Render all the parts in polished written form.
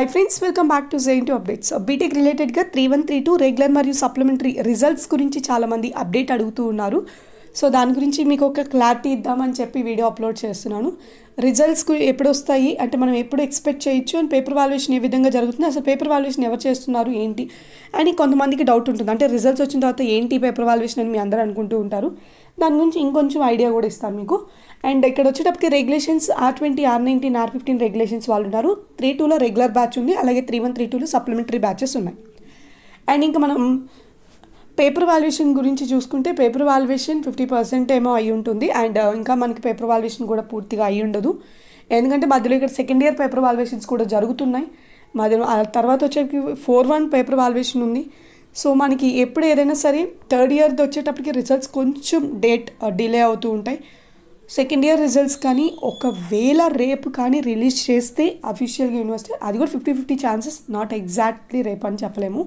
Hi friends, welcome back to Zaintu Updates. BTech రిలేటెడ్గా 3132 regular మరియు supplementary results గురించి చాలామంది అప్డేట్ అడుగుతూ ఉన్నారు. సో దాని గురించి మీకు ఒక క్లారిటీ ఇద్దామని చెప్పి వీడియో అప్లోడ్ చేస్తున్నాను. రిజల్ట్స్ ఎప్పుడు వస్తాయి అంటే మనం ఎప్పుడు ఎక్స్పెక్ట్ చేయొచ్చు అండ్ పేపర్ వాల్యుయేషన్ ఏ విధంగా జరుగుతుంది, అసలు పేపర్ వాల్యుయేషన్ ఎవరు చేస్తున్నారు ఏంటి అని కొంతమందికి డౌట్ ఉంటుంది. అంటే రిజల్ట్స్ వచ్చిన తర్వాత ఏంటి పేపర్ వాల్యుయేషన్ అని మీ అందరూ అనుకుంటూ ఉంటారు. దాని గురించి ఇంకొంచెం ఐడియా కూడా ఇస్తాను మీకు. అండ్ ఇక్కడ వచ్చేటప్పటికి regulations R20, R19, R15 regulations వాళ్ళు ఉన్నారు. 32లో రెగ్యులర్ బ్యాచ్ ఉంది, అలాగే 3132లో సప్లిమెంటరీ బ్యాచెస్ ఉన్నాయి. అండ్ ఇంకా మనం పేపర్ వాల్యుయేషన్ గురించి చూసుకుంటే పేపర్ వాల్యుయేషన్ 50% ఏమో అయి ఉంటుంది. అండ్ ఇంకా మనకి పేపర్ వాల్యుయేషన్ కూడా పూర్తిగా అయి ఉండదు, ఎందుకంటే మధ్యలో ఇక్కడ సెకండ్ ఇయర్ పేపర్ వాల్యుయేషన్స్ కూడా జరుగుతున్నాయి. మధ్యలో తర్వాత వచ్చేకి 4-1 పేపర్ వాల్యుయేషన్ ఉంది. సో మనకి ఎప్పుడు ఏదైనా సరే థర్డ్ ఇయర్ది వచ్చేటప్పటికి రిజల్ట్స్ కొంచెం డేట్ డిలే అవుతూ ఉంటాయి. సెకండ్ ఇయర్ రిజల్ట్స్ కానీ ఒకవేళ రేపు కానీ రిలీజ్ చేస్తే అఫీషియల్గా యూనివర్సిటీ, అది కూడా 50-50 ఛాన్సెస్, నాట్ ఎగ్జాక్ట్లీ రేపు అని చెప్పలేము.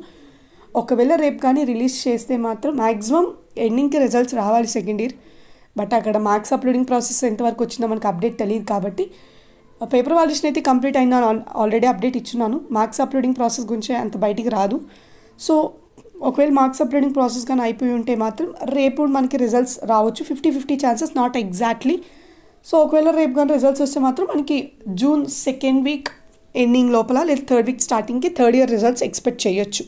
ఒకవేళ రేపు కానీ రిలీజ్ చేస్తే మాత్రం మ్యాక్సిమం ఎండింగ్కి రిజల్ట్స్ రావాలి సెకండ్ ఇయర్. బట్ అక్కడ మార్క్స్ అప్లోడింగ్ ప్రాసెస్ ఎంతవరకు వచ్చిందో మనకు అప్డేట్ తెలియదు కాబట్టి పేపర్ వాల్యుయేషన్ అయితే కంప్లీట్ అయినా ఆల్రెడీ అప్డేట్ ఇచ్చున్నాను. మార్క్స్ అప్లోడింగ్ ప్రాసెస్ గురించి అంత బయటికి రాదు. సో ఒకవేళ మార్క్స్ అప్లోడింగ్ ప్రాసెస్ కానీ అయిపోయి ఉంటే మాత్రం రేపు మనకి రిజల్ట్స్ రావచ్చు. 50-50 ఛాన్సెస్, నాట్ ఎగ్జాక్ట్లీ. సో ఒకవేళ రేపు కానీ రిజల్ట్స్ వస్తే మాత్రం మనకి జూన్ సెకండ్ వీక్ ఎండింగ్ లోపల లేదా థర్డ్ వీక్ స్టార్టింగ్కి థర్డ్ ఇయర్ రిజల్ట్స్ ఎక్స్పెక్ట్ చేయొచ్చు.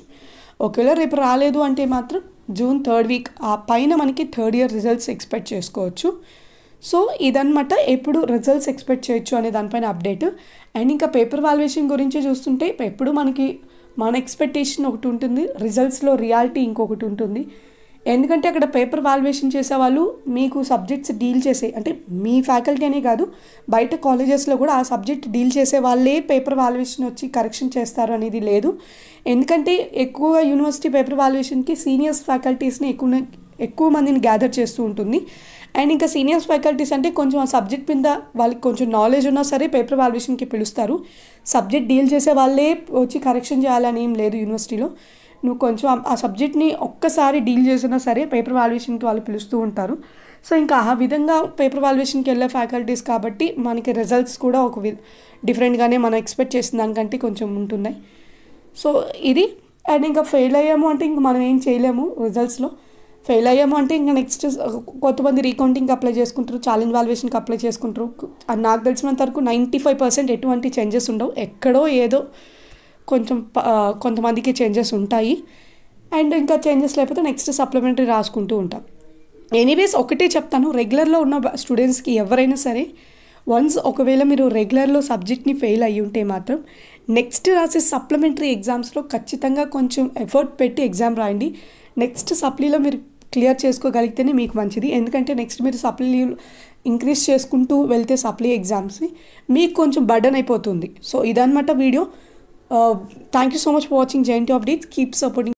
ఒకవేళ రేపు రాలేదు అంటే మాత్రం జూన్ థర్డ్ వీక్ ఆ పైన మనకి థర్డ్ ఇయర్ రిజల్ట్స్ ఎక్స్పెక్ట్ చేసుకోవచ్చు. సో ఇదన్నమాట ఎప్పుడు రిజల్ట్స్ ఎక్స్పెక్ట్ చేయొచ్చు అనే దానిపైన అప్డేట్. అండ్ ఇంకా పేపర్ వాల్యుయేషన్ గురించి చూస్తుంటే ఎప్పుడు మనకి మన ఎక్స్పెక్టేషన్ ఒకటి ఉంటుంది, రిజల్ట్స్లో రియాలిటీ ఇంకొకటి ఉంటుంది. ఎందుకంటే అక్కడ పేపర్ వాల్యుయేషన్ చేసేవాళ్ళు మీకు సబ్జెక్ట్స్ డీల్ చేసే, అంటే మీ ఫ్యాకల్టీ అనే కాదు బయట కాలేజెస్లో కూడా ఆ సబ్జెక్ట్ డీల్ చేసే వాళ్ళే పేపర్ వాల్యుయేషన్ వచ్చి కరెక్షన్ చేస్తారు అనేది లేదు. ఎందుకంటే ఎక్కువగా యూనివర్సిటీ పేపర్ వాల్యుయేషన్కి సీనియర్స్ ఫ్యాకల్టీస్ని ఎక్కువ మందిని గ్యాదర్ చేస్తూ ఉంటుంది. అండ్ ఇంకా సీనియర్స్ ఫ్యాకల్టీస్ అంటే కొంచెం ఆ సబ్జెక్ట్ మీద వాళ్ళకి కొంచెం నాలెడ్జ్ ఉన్నా సరే పేపర్ వాల్యుయేషన్కి పిలుస్తారు. సబ్జెక్ట్ డీల్ చేసే వాళ్ళే వచ్చి కరెక్షన్ చేయాలని ఏం లేదు యూనివర్సిటీలో. నువ్వు కొంచెం ఆ సబ్జెక్ట్ని ఒక్కసారి డీల్ చేసినా సరే పేపర్ వాల్యుయేషన్కి వాళ్ళు పిలుస్తూ ఉంటారు. సో ఇంకా ఆ విధంగా పేపర్ వాల్యుయేషన్కి వెళ్ళే ఫ్యాకల్టీస్ కాబట్టి మనకి రిజల్ట్స్ కూడా ఒక డిఫరెంట్గానే మనం ఎక్స్పెక్ట్ చేసిన దానికంటే కొంచెం ఉంటున్నాయి. సో ఇది. అండ్ ఇంకా ఫెయిల్ అయ్యాము అంటే ఇంక మనం ఏం చేయలేము. రిజల్ట్స్లో ఫెయిల్ అయ్యాము అంటే ఇంకా నెక్స్ట్ కొంతమంది రీకౌంటింగ్కి అప్లై చేసుకుంటారు, ఛాలెంజ్ వాల్యుయేషన్కి అప్లై చేసుకుంటారు. అది నాకు తెలిసినంత వరకు 95% ఎటువంటి చేంజెస్ ఉండవు. ఎక్కడో ఏదో కొంచెం కొంతమందికి చేంజెస్ ఉంటాయి. అండ్ ఇంకా చేంజెస్ లేకపోతే నెక్స్ట్ సప్లిమెంటరీ రాసుకుంటూ ఉంటాం. ఎనీవేస్ ఒకటే చెప్తాను, రెగ్యులర్లో ఉన్న స్టూడెంట్స్కి ఎవరైనా సరే వన్స్ ఒకవేళ మీరు రెగ్యులర్లో సబ్జెక్ట్ని ఫెయిల్ అయ్యి ఉంటే మాత్రం నెక్స్ట్ రాసే సప్లిమెంటరీ ఎగ్జామ్స్లో ఖచ్చితంగా కొంచెం ఎఫర్ట్ పెట్టి ఎగ్జామ్ రాయండి. నెక్స్ట్ సప్లీలో మీరు క్లియర్ చేసుకోగలిగితేనే మీకు మంచిది. ఎందుకంటే నెక్స్ట్ మీరు సప్లీ ఇంక్రీజ్ చేసుకుంటూ వెళ్తే సప్లీ ఎగ్జామ్స్ని మీకు కొంచెం బర్డన్ అయిపోతుంది. సో ఇదన్నమాట video. Thank you so much for watching JNT updates. Keep supporting.